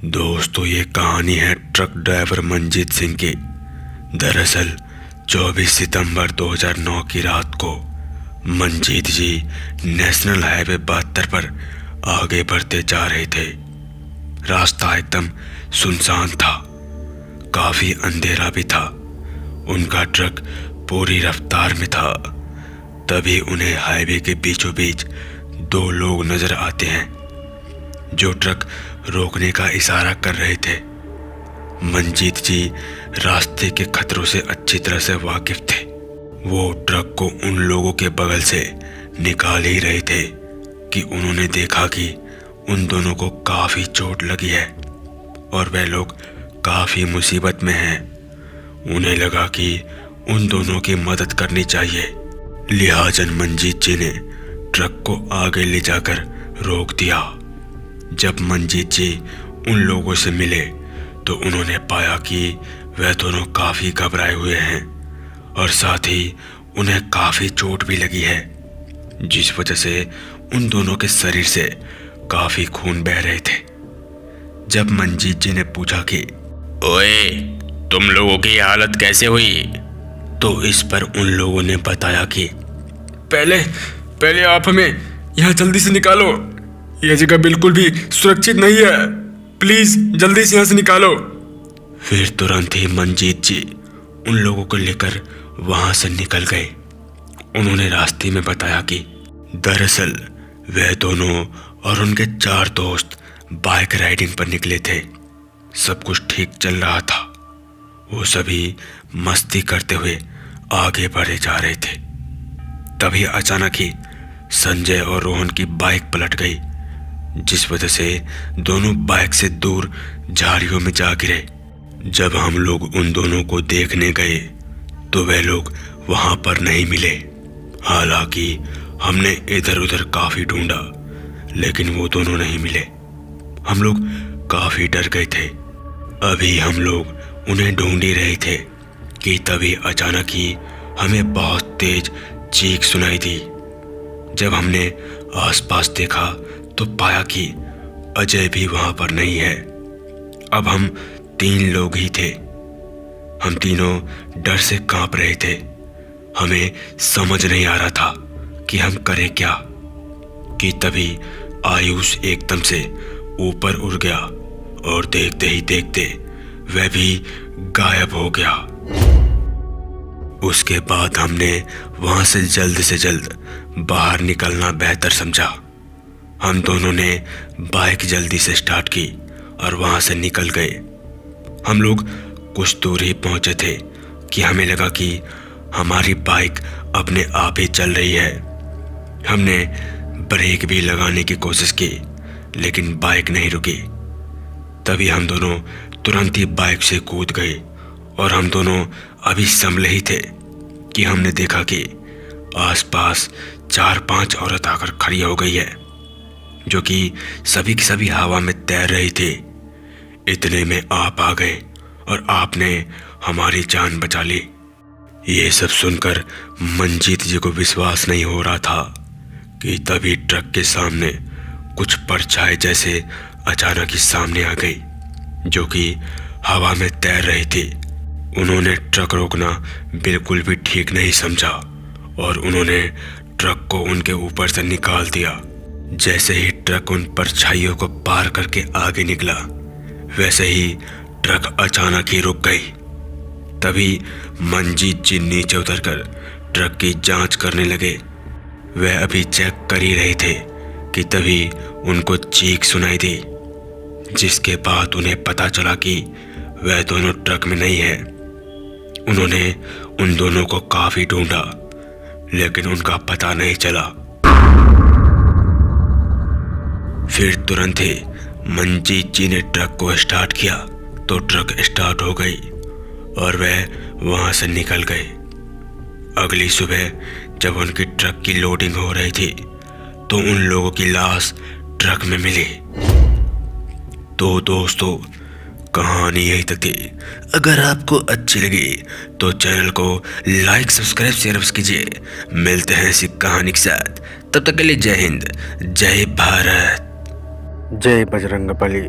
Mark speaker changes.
Speaker 1: दोस्तों, ये कहानी है ट्रक ड्राइवर मंजीत सिंह की। दरअसल 24 सितंबर 2009 की रात को मंजीत जी नेशनल हाईवे 72 पर आगे बढ़ते जा रहे थे। रास्ता एकदम सुनसान था, काफी अंधेरा भी था। उनका ट्रक पूरी रफ्तार में था। तभी उन्हें हाईवे के बीचों बीच दो लोग नजर आते हैं जो ट्रक रोकने का इशारा कर रहे थे। मंजीत जी रास्ते के खतरों से अच्छी तरह से वाकिफ थे। वो ट्रक को उन लोगों के बगल से निकाल ही रहे थे कि उन्होंने देखा कि उन दोनों को काफी चोट लगी है और वे लोग काफी मुसीबत में हैं। उन्हें लगा कि उन दोनों की मदद करनी चाहिए। लिहाजन मंजीत जी ने ट्रक को आगे ले जाकर रोक दिया। जब मंजीत जी उन लोगों से मिले तो उन्होंने पाया कि वह दोनों काफी घबराए हुए हैं और साथ ही उन्हें काफी चोट भी लगी है, जिस वजह से उन दोनों के शरीर से काफी खून बह रहे थे। जब मंजीत जी ने पूछा कि
Speaker 2: ओए, तुम लोगों की हालत कैसे हुई?
Speaker 1: तो इस पर उन लोगों ने बताया कि
Speaker 3: पहले आप हमें यहाँ जल्दी से निकालो। यह जगह बिल्कुल भी सुरक्षित नहीं है। प्लीज जल्दी से यहाँ से निकालो।
Speaker 1: फिर तुरंत ही मंजीत जी उन लोगों को लेकर वहां से निकल गए। उन्होंने रास्ते में बताया कि दरअसल वह दोनों और उनके 4 दोस्त बाइक राइडिंग पर निकले थे। सब कुछ ठीक चल रहा था। वो सभी मस्ती करते हुए आगे बढ़े जा रहे थे। तभी अचानक ही संजय और रोहन की बाइक पलट गई, जिस वजह से दोनों बाइक से दूर झाड़ियों में जा गिरे। जब हम लोग उन दोनों को देखने गए तो वे लोग वहां पर नहीं मिले। हालांकि हमने इधर उधर काफी ढूंढा, लेकिन वो दोनों नहीं मिले। हम लोग काफी डर गए थे। अभी हम लोग उन्हें ढूंढ ही रहे थे कि तभी अचानक ही हमें बहुत तेज चीख सुनाई दी। जब हमने आसपास देखा तो पाया कि अजय भी वहां पर नहीं है। अब हम 3 लोग ही थे। हम तीनों डर से कांप रहे थे। हमें समझ नहीं आ रहा था कि हम करें क्या। कि तभी आयुष एकदम से ऊपर उड़ गया और देखते ही देखते वह भी गायब हो गया। उसके बाद हमने वहां से जल्द बाहर निकलना बेहतर समझा। हम दोनों ने बाइक जल्दी से स्टार्ट की और वहां से निकल गए। हम लोग कुछ दूर ही पहुंचे थे कि हमें लगा कि हमारी बाइक अपने आप ही चल रही है। हमने ब्रेक भी लगाने की कोशिश की, लेकिन बाइक नहीं रुकी। तभी हम दोनों तुरंत ही बाइक से कूद गए और हम दोनों अभी संभले ही थे कि हमने देखा कि आसपास 4-5 औरत आकर खड़ी हो गई है, जो कि सभी की सभी हवा में तैर रही थी। इतने में आप आ गए और आपने हमारी जान बचा ली। ये सब सुनकर मंजीत जी को विश्वास नहीं हो रहा था कि तभी ट्रक के सामने कुछ परछाई जैसे अचानक ही सामने आ गई, जो कि हवा में तैर रही थी। उन्होंने ट्रक रोकना बिल्कुल भी ठीक नहीं समझा और उन्होंने ट्रक को उनके ऊपर से निकाल दिया। जैसे ही ट्रक उन परछाइयों को पार करके आगे निकला, वैसे ही ट्रक अचानक ही रुक गई। तभी मंजीत जी नीचे उतरकर ट्रक की जांच करने लगे। वह अभी चेक कर ही रहे थे कि तभी उनको चीख सुनाई दी, जिसके बाद उन्हें पता चला कि वह दोनों ट्रक में नहीं है। उन्होंने उन दोनों को काफी ढूंढा, लेकिन उनका पता नहीं चला। फिर तुरंत ही मंजीत जी ने ट्रक को स्टार्ट किया तो ट्रक स्टार्ट हो गई और वह वहां से निकल गए। अगली सुबह जब उनकी ट्रक की लोडिंग हो रही थी तो उन लोगों की लाश ट्रक में मिली। तो दोस्तों, कहानी यही तक थी। अगर आपको अच्छी लगी तो चैनल को लाइक, सब्सक्राइब, शेयर कीजिए। मिलते हैं इसी कहानी के साथ। तब तक के लिए जय हिंद, जय भारत,
Speaker 4: जय बजरंगबली।